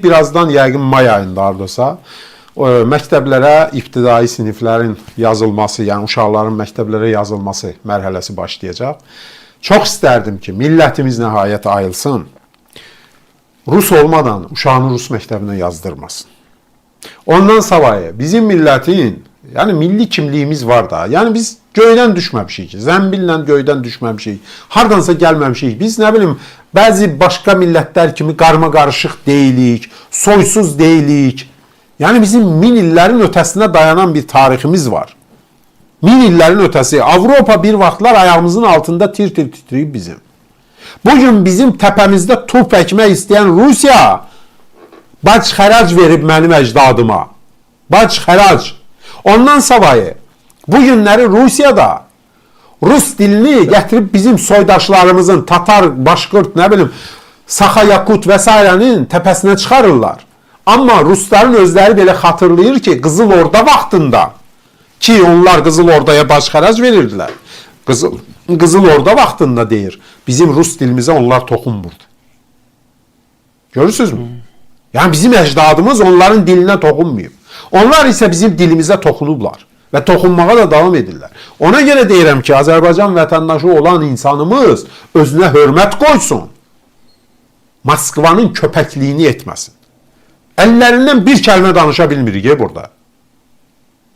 Birazdan yəqin may ayında hardasa məktəblərə ibtidai siniflərin yazılması, yəni uşaqların məktəblərə yazılması mərhələsi başlayacaq. Çox istərdim ki, millətimiz nəhayət ayılsın. Rus olmadan uşağını Rus məktəbinə yazdırmasın. Ondan savayı bizim millətin, yəni milli kimliyimiz var da, yəni biz göydən düşməmişik, zəmbillə göydən düşməmişik, hardansa gəlməmişik. Biz nə bilim, bəzi başqa millətlər kimi qarma-qarışıq deyilik, soysuz deyilik. Yəni bizim min illərin ötəsinə dayanan bir tariximiz var. Min illərin ötəsi. Avropa bir vaxtlar ayağımızın altında tir-tir titriyib bizim. Bugün bizim təpəmizdə top əkmək istəyən Rusiya bac xərac verib mənim əcdadıma. Bac xərac. Ondan savayı bu günləri Rusiyada Rus dilini gətirib bizim soydaşlarımızın Tatar, Başqırt, nə bilim, Saxa, Yakut və s.'nin təpəsinə çıxarırlar. Amma Rusların özləri belə xatırlayır ki, Qızıl Orda vaxtında ki onlar Qızıl Ordaya baş xərac verirdilər. Qızıl Orda vaxtında deyir, bizim Rus dilimizə onlar toxunmurdu. Görürsünüzmü? Yəni bizim əcdadımız onların dilinə toxunmayıb. Onlar isə bizim dilimizə toxunublar və toxunmağa da davam edirlər. Ona görə deyirəm ki, Azərbaycan vətəndaşı olan insanımız özünə hörmət qoysun. Moskvanın köpəkliyini etməsin. Əllərindən bir kəlmə danışa bilmirik burada.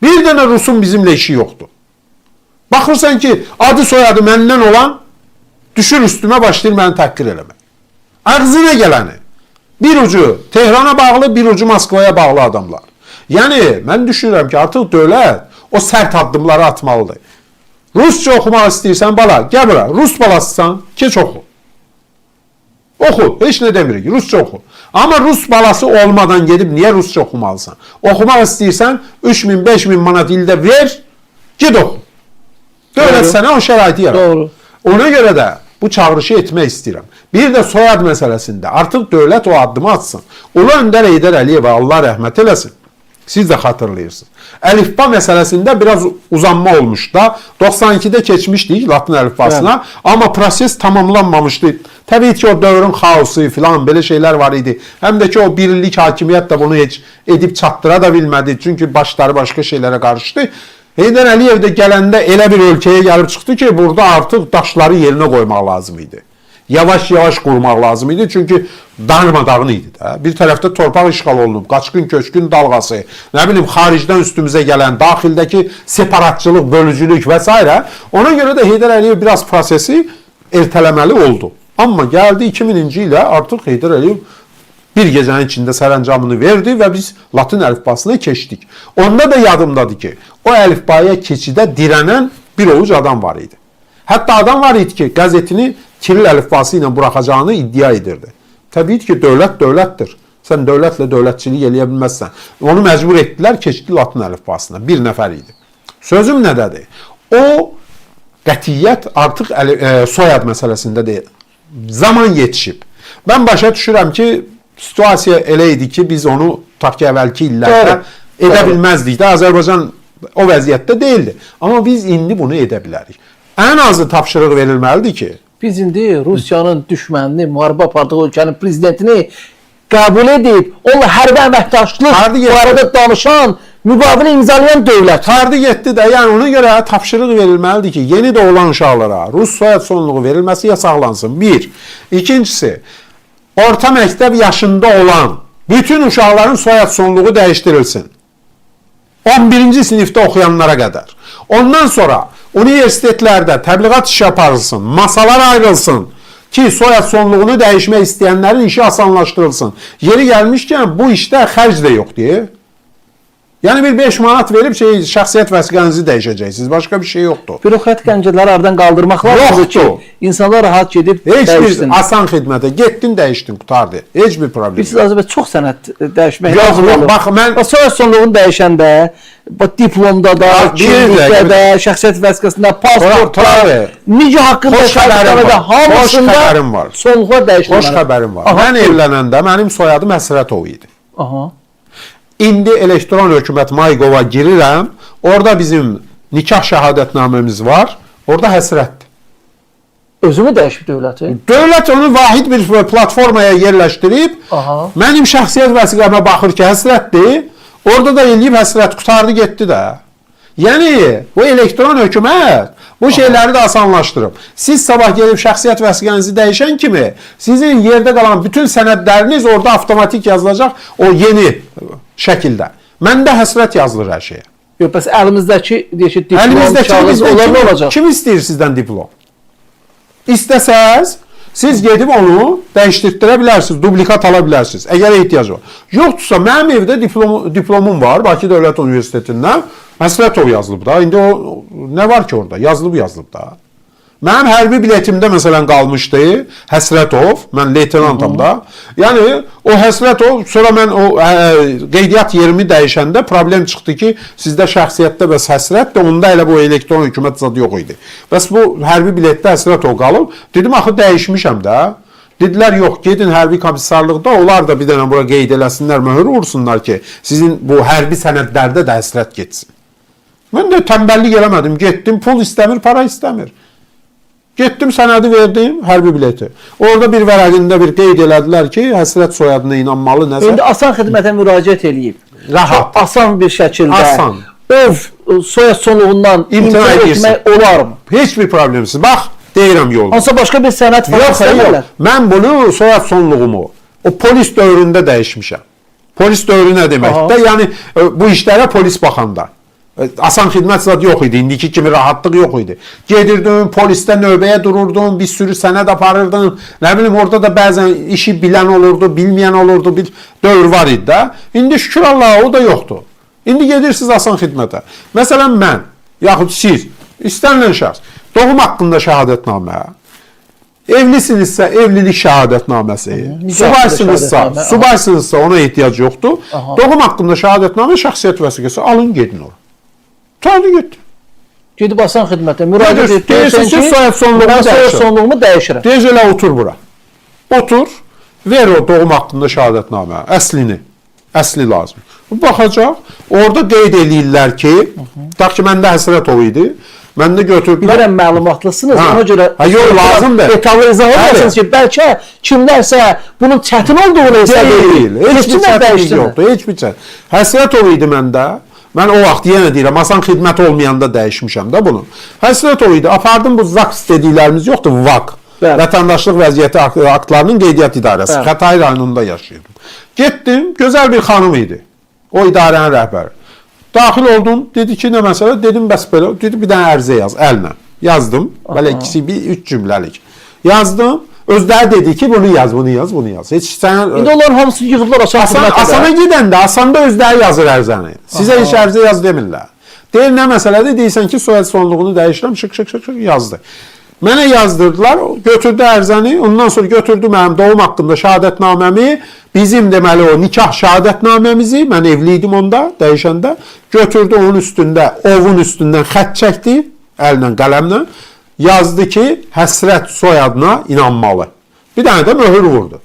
Bir dənə Rusun bizimlə işi yoxdur. Baxırsan ki, adı soyadı məndən olan düşür üstümə başlayır məni təhqir eləmək. Ağzına gələni. Bir ucu Tehrana bağlı, bir ucu Moskvaya bağlı adamlar. Yəni, mən düşünürəm ki, artıq dövlət o sərt addımları atmalıdır. Rusça oxumaq istəyirsən, bala, gəl bura, Rus balasısan, keç oxu. Oxu, heç nə demirik, Rusça oxu. Amma Rus balası olmadan gedib niyə Rusça oxumalısan? Oxumaq istəyirsən, 3000-5000 manat ildə ver, ged oxu. Dövlət sənə o şəraiti yarar. Ona görə də bu çağırışı etmək istəyirəm. Bir də soyad məsələsində artıq dövlət o addımı atsın. Ulu Öndər Heydər Əliyevə Allah rəhmət eləsin. Siz də xatırlayırsınız. Əlifba məsələsində biraz uzanma olmuş da. 92-də keçmişdik Latın əlifbasına. Amma proses tamamlanmamışdı. Təbii ki, o dövrün xaosu filan belə şeylər var idi. Həm də ki, o birlik hakimiyyət də bunu heç edib çatdıra da bilmədi. Çünki başları başqa şeylərə qarışdı. Heydər Əliyev də gələndə elə bir ölkəyə gəlib çıxdı ki, burada artıq daşları yerinə qoymaq lazım idi. Yavaş-yavaş qurmaq lazım idi. Çünki darmadağın idi də. Bir tərəfdə torpaq işğal olunub, qaçqın köçkün dalğası, nə bilim, xaricdən üstümüzə gələn, daxildəki separatçılıq, bölücülük və s. Ona görə də Heydər Əliyev biraz prosesi ertələməli oldu. Amma gəldi 2000-ci ilə artıq Heydər Əliyev bir gecənin içində sərəncamını verdi və biz Latın əlifbasına keçdik. Onda da yadımdadır ki, o əlifbaya keçidə dirənən bir ovuc adam var idi. Hətta adam var idi ki, qəzetini Kiril əlifbası ilə buraxacağını iddia edirdi. Təbii ki, dövlət dövlətdir. Sən dövlətlə dövlətçilik eləyə bilməzsən. Onu məcbur etdilər, keçdi Latın əlifbasına. Bir nəfər idi. Sözüm nədədir? O qətiyyət artıq soyad məsələsində deyil. Zaman yetişib. Mən başa düşürəm ki, situasiya elə idi ki, biz onu tutaq ki, əvvəlki illərdə edə bilməzdik də. Azərbaycan o vəziyyətdə deyildi. Amma biz indi bunu edə bilərik. Ən azı tapşırıq verilməlidir ki, biz indi Rusiyanın düşmənini, müharibə apardığı ölkənin prezidentini qəbul edib, onunla hərbi əməkdaşlıq barədə danışan, müqavilə imzalayan dövlət. Hardı getdi də, yəni ona görə tapşırıq verilməlidir ki, yeni doğulan uşaqlara Rus soyad sonluğu verilməsi yasaqlansın. Bir. İkincisi, orta məktəb yaşında olan bütün uşaqların soyad sonluğu dəyişdirilsin. 11-ci sinifdə oxuyanlara qədər. Ondan sonra universitetlərdə təbliğat işi aparılsın, masalar ayrılsın ki, soyad sonluğunu dəyişmək istəyənlərin işi asanlaşdırılsın. Yeri gəlmişkən bu işdə xərc də yox deyə. Yəni bir 5 manat verib şəxsiyyət vəsiqənizi dəyişəcəksiniz. Başqa bir şey yoxdur. Bürokratik əngəlləri aradan qaldırmaq lazımdır ki, insanlar rahat gedib dəyişsin. Heç bir asan xidmətə getdin, dəyişdin, qutardı. Heç bir problem yox. Siz azəbət çox sənət dəyişmək lazım olur. Bax, mən soyad sonluğunu dəyişəndə diplomda da, kimlikdə də, şəxsiyyət vəsiqəsində, pasportda, necə haqqında şərtlərdə hamısında sonluğa dəyişmək. Xoş xəbərim var. Mən evlənəndə mənim soyadım Əsrətov idi. İndi elektron hökumət MyGov-a girirəm. Orada bizim nikah şəhadətnaməmiz var. Orada Həsrətdir. Özünü dəyişib dövləti. Dövlət onu vahid bir platformaya yerləşdirib, Aha. mənim şəxsiyyət vəsiqəmə baxır ki, həsrətdir, orada da eləyib həsrət qutardı getdi də. Yəni, bu elektron hökumət bu şeyləri də asanlaşdırıb. Siz sabah gelib şəxsiyyət vəsiqənizi dəyişən kimi, sizin yerdə qalan bütün sənədləriniz orada avtomatik yazılacaq o yeni şəkildə. Məndə həsrət yazılır hər şeyə. Yox, bəs əlimizdəki deyək ki, diplom, Əlinizdə kağız onlar nə olacaq? kim istəyir sizdən diplom? İstəsəz, siz gedib onu dəyişdirə bilərsiniz, dublikat ala bilərsiniz, əgər ehtiyac var. Yoxdursa, mənim evdə diplomum var, Bakı Dövlət Universitetindən, Həsrətov yazılıb da. İndi o, nə var ki orada? Yazılıb da. Mənim hərbi biletimdə məsələn qalmışdı Həsrətov, mən leytenantam da. Yəni o Həsrətov, sonra mən o qeydiyyat yerimi dəyişəndə problem çıxdı ki, sizdə şəxsiyyətdə bəs Həsrət də, onda elə bu elektron hökumət zadı yox idi. Bəs bu hərbi biletdə Həsrətov qalıb. Dedim, axı dəyişmişəm də. Dedilər, yox, gedin hərbi komissarlıqda, onlar da bir dənə bura qeyd eləsinlər, möhür vursunlar ki, sizin bu hərbi sənədlərdə də Həsrət getsin. Mən də tənbəllik eləmədim, getdim, pul istəmir, para istəmir. Getdim, sənədi verdim, hərbi bileti. Orada bir vərəqində bir qeyd elədilər ki, Həsrət soyadına inanmalı nəsə. İndi asan xidmətə müraciət eləyib. Rahat. Asan bir şəkildə. Asan. Ov soyad sonluğundan imtina etmək olarmı? Heç bir problemsiz. Bax, deyirəm yolda. Hansısa başqa bir sənəd falan istəmirlər. Mən bunu soyad sonluğumu o polis dövründə dəyişmişəm. Polis dövrü nə deməkdir? Yəni bu işlərə polis baxanda. Asan xidmət zadı yox idi. İndiki kimi rahatlıq yox idi. Gedirdim, polisdə növbəyə dururdum, bir sürü sənəd aparırdım. Nə bilim, orada da bəzən işi bilən olurdu, bilməyən olurdu. Bir dövr var idi də. İndi şükür Allah'a o da yoxdur. İndi gedirsiniz asan xidmətə. Məsələn, mən, yaxud siz, istənilən şəxs, doğum haqqında şəhadətnamə, evlisinizsə evlilik şəhadətnaməsi, subaysınızsa ona ehtiyac yoxdur. Doğum haqqında şəhadətnamə, şəxsiyyət vəsiqəsi alın, gedin oraya. Tadı getdi. Gedib asan xidmətə müraciət et. Deyirsən ki, soyad sonluğumu dəyişirəm. Deyir, elə otur bura. Otur, ver o doğum haqqında şəhadətnamə, əslini. Əsli lazım. Baxacaq, orada qeyd eləyirlər ki, tutaq ki, məndə Həsrətov idi, məndə götürüb... Bilirəm, məlumatlısınız, ona görə... Yox, lazımdır. Detallı izah olmasınız ki, bəlkə kimlərsə bunun çətin olduğunu hesab deyil. Heç bir çətinlik yoxdur, heç bir çətin. Həsrətov idi məndə. Mən o vaxt yenə deyirəm, asan xidmət olmayanda dəyişmişəm də bunu. Həsrətov idi, apardım bu ZAKS dediklərimiz yoxdur, VAK. Vətəndaşlıq vəziyyəti aktlarının qeydiyyat idarəsi. Xətai rayonunda yaşayırdım. Getdim, gözəl bir xanım idi. O idarənin rəhbəri. Daxil oldum, dedi ki, nə məsələ? Dedim, bəs belə. Dedi, bir dənə ərizə yaz, əlinə. Yazdım, belə ikisi, üç cümləlik. Yazdım. Özləri dedi ki, bunu yaz, bunu yaz, bunu yaz. Heç sən... İndi onların hamısı yığıblar asan xidmətə. Asana gedəndə, asanda özləri yazır ərizəni. Sizə heç ərizə yaz demirlər. Deyir, nə məsələdir? Deyirsən ki, soyad sonluğunu dəyişirəm, şık yazdı. Mənə yazdırdılar, götürdü ərizəni, ondan sonra götürdü mənim doğum haqqında şəhadətnaməmi, bizim deməli o nikah şəhadətnaməmizi, mən evliydim onda, dəyişəndə, götürdü onun üstündə, ovun üstündən xət çəkdi, əllə, qələmlə, yazdı ki, Həsrət soyadına inanmalı. Bir dənə də möhür vurdu.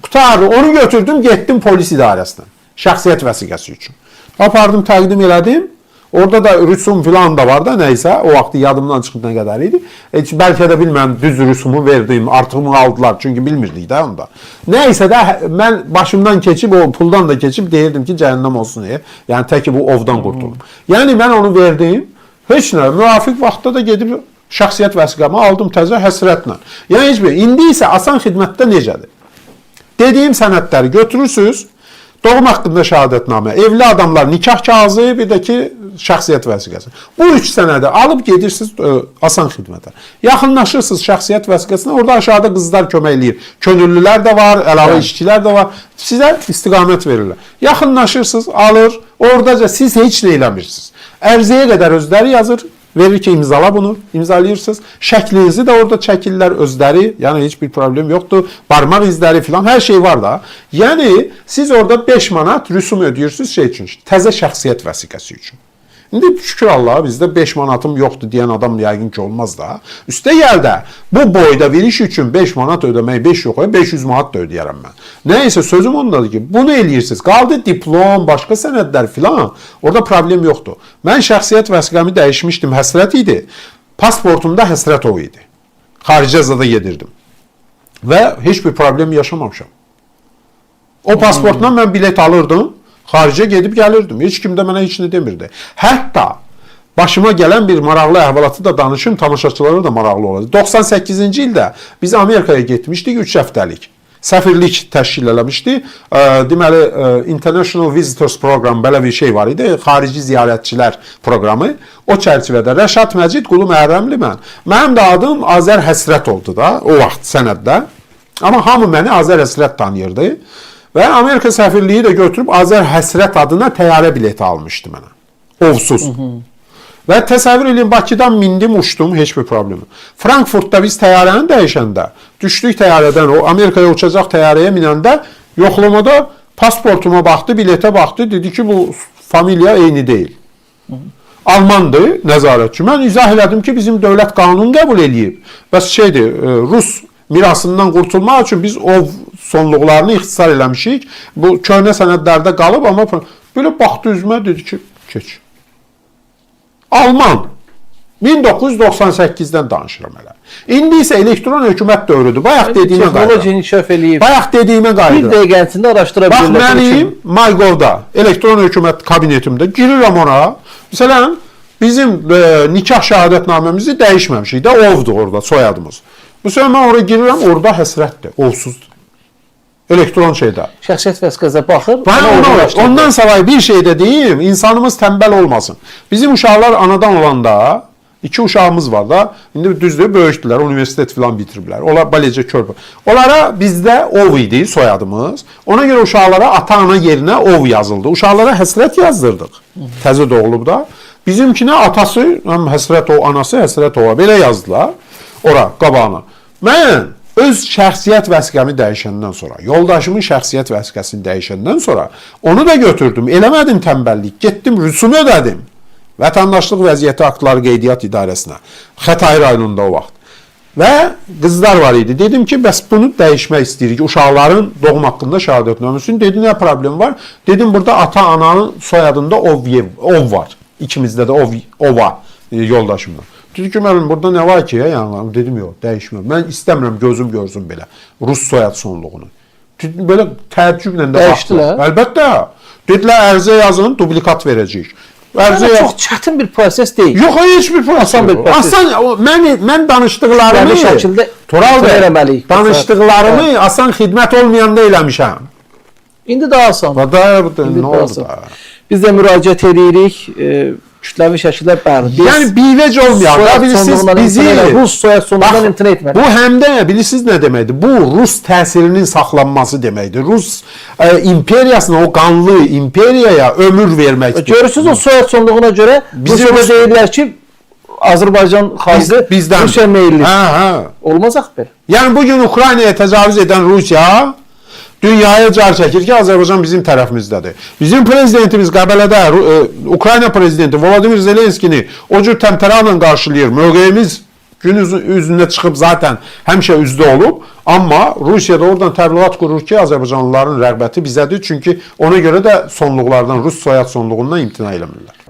Qutardı, onu götürdüm, getdim polis idarəsinə, şəxsiyyət vəsiqəsi üçün. Apardım, təqdim elədim. Orada da rüsum filan da var da, neysə, o vaxtı yadımdan çıxıb nə qədər idi. Bəlkə də bilməm, düz rüsumu verdim, artığımı aldılar, çünki bilmirdik də onda. Neysə də, mən başımdan keçib, o puldan da keçib, deyirdim ki, cəhənnəm olsun deyə. Yəni, təki bu ovdan qurtulum. Yəni, mən onu verdim, heç nə, müvafiq vaxtda da gedib şəxsiyyət vəsiqəmi aldım təzə həsrətlə. Yəni, heç bir, indi isə asan xidmətdə necədir? Dediyim sənədləri götürürsünüz, doğum haqqında şəhadətnamə, evli adamlar nikah kağızı, bir də ki, şəxsiyyət vəsiqəsi. Bu üç sənədi alıb gedirsiniz asan xidmətə. Yaxınlaşırsınız şəxsiyyət vəsiqəsinə, orada aşağıda qızlar kömək eləyir. Könüllülər də var, əlavə işçilər də var. Sizə istiqamət verirlər. Yaxınlaşırsınız, alır, oradaca siz heç nə eləmirsiniz. Ərizəyə qədər özləri yazır, verir ki, imzala bunu, imzalayırsınız. Şəklinizi də orada çəkirlər özləri, yəni heç bir problem yoxdur. Barmaq izləri filan, hər şey var da. Yəni, siz orada 5 manat rüsum ödəyirsiniz şey üçün, təzə şəxsiyyət vəsiqəsi üçün. İndi şükür Allah'a bizdə 5 manatım yoxdur deyən adam yəqin ki olmaz da. Üstə gəl də bu boyda bir iş üçün 5 manat ödəmək 5 yox, 500 manat da ödəyərəm mən. Nəysə sözüm ondadır ki, bunu eləyirsiniz. Qaldı diplom, başqa sənədlər filan. Orada problem yoxdur. Mən şəxsiyyət vəsiqəmi dəyişmişdim, Həsrət idi. Pasportumda Həsrətov idi. Xaricə zada gedirdim. Və heç bir problem yaşamamışam. O pasportla mən bilet alırdım, xaricə gedib gəlirdim. Heç kim də mənə heç nə demirdi. Hətta başıma gələn bir maraqlı əhvalatı da danışım, tamaşaçılara da maraqlı olacaq. 98-ci ildə biz Amerikaya getmişdik 3 həftəlik. Səfirlik təşkil eləmişdi. Deməli, International Visitors Program belə bir şey var idi. Xarici ziyarətçilər proqramı. O çərçivədə Rəşad Məcid, Qulu Məhərrəmli mən. Mənim də adım Azər Həsrət oldu da o vaxt sənəddə. Amma hamı məni Azər Həsrət tanıyırdı. Və Amerika səfirliyi də götürüb Azər Həsrət adına təyyarə bileti almışdı mənə. Ovsuz. Və təsəvvür edin, Bakıdan mindim, uçdum, heç bir problem yox. Frankfurtda biz təyyarəni dəyişəndə, düşdük təyyarədən, o Amerikaya uçacaq təyyarəyə minəndə, yoxlamada pasportuma baxdı, biletə baxdı, dedi ki, bu familiya eyni deyil. Almandır, nəzarətçi. Mən izah elədim ki, bizim dövlət qanun qəbul eləyib. Bəs şeydir, Rus mirasından qurtulmaq üçün biz o sonluqlarını ixtisar eləmişik. Bu köhnə sənədlərdə qalıb, amma belə baxdı üzümə, dedi ki, keç. Alman. 1998-dən danışıram hələ. İndi isə elektron hökumət dövrüdür. Bayaq dediyimə texnologiya inkişaf eləyib. Bayaq dediyimə qayıdır. Bir dəqiqəsində araşdıra Bax, bilirlər. mənim MyGov-da, elektron hökumət kabinetimdə girirəm ona. Məsələn, bizim nikah şəhadətnaməmizi dəyişməmişik də, ovdur orada soyadımız. Məsələn, mən oraya girirəm, orada həsrətdir, ovsuzdur. Elektron şeydə. Şəxsiyyət vəsiqəsinə baxır. Ondan savayı bir şey də deyim, insanımız tənbəl olmasın. Bizim uşaqlar anadan olanda, 2 uşağımız var da, indi düzdür, böyükdülər, universitet filan bitiriblər. Onlar balecə körpə. Onlara bizdə ov idi soyadımız. Ona görə uşaqlara ata-ana yerinə ov yazıldı. Uşaqlara həsrət yazdırdıq. Təzə doğulub da. Bizimkinə atası, həsrət o, anası həsrət ova. Belə yazdılar. Ora, qabağına. Mən öz şəxsiyyət vəsiqəmi dəyişəndən sonra, yoldaşımın şəxsiyyət vəsiqəsini dəyişəndən sonra onu da götürdüm. Eləmədim tənbəllik. Getdim, rüsum ödədim. Vətəndaşlıq vəziyyəti aktları qeydiyyat idarəsinə. Xətai rayonunda o vaxt. Və qızlar var idi. Dedim ki, bəs bunu dəyişmək istəyirik. Uşaqların doğum haqqında şəhadətnaməsini. Dedi, nə problem var? Dedim, burada ata-ananın soyadında ov var. İkimizdə də ova yoldaşımla. Dedi ki, mənim burada nə var ki? Yəni, dedim, yox, dəyişməm. Mən istəmirəm, gözüm görsün belə. Rus soyad sonluğunu. Belə təəccüblə də dəyişdilər. Əlbəttə. Dedilər, ərizə yazın, dublikat verəcəyik. Çox çətin bir proses deyil. Yox, heç bir proses. Asan bir proses. Mən danışdıqlarımı şəkildə Toral bəy, danışdıqlarımı asan xidmət olmayanda eləmişəm. İndi daha asan. Nə oldu da? Biz də müraciət edirik, kütləvi şəkildə bəli. Yəni bivec olmayaq. Bilirsiniz, bizi Rus soyad sonundan imtina etmədik. Bu həm də bilirsiniz nə deməkdir? Bu Rus təsirinin saxlanması deməkdir. Rus imperiyasına, o qanlı imperiyaya ömür verməkdir. Görürsünüz, o soyad sonluğuna görə bizim deyirlər ki, Azərbaycan xalqı Rusiya meyilli. Olmaz axı belə. Yəni bugün Ukraynaya təcavüz edən Rusiya dünyaya car çəkir ki, Azərbaycan bizim tərəfimizdədir. Bizim prezidentimiz Qəbələdə, Ukrayna prezidenti Volodimir Zelenskini o cür təmtəraqla qarşılayır. Mövqeyimiz gün üzündə çıxıb zaten həmişə üzdə olub. Amma Rusiya da oradan təbliğat qurur ki, Azərbaycanlıların rəğbəti bizədir. Çünki ona görə də sonluqlardan, Rus soyad sonluğundan imtina eləmirlər.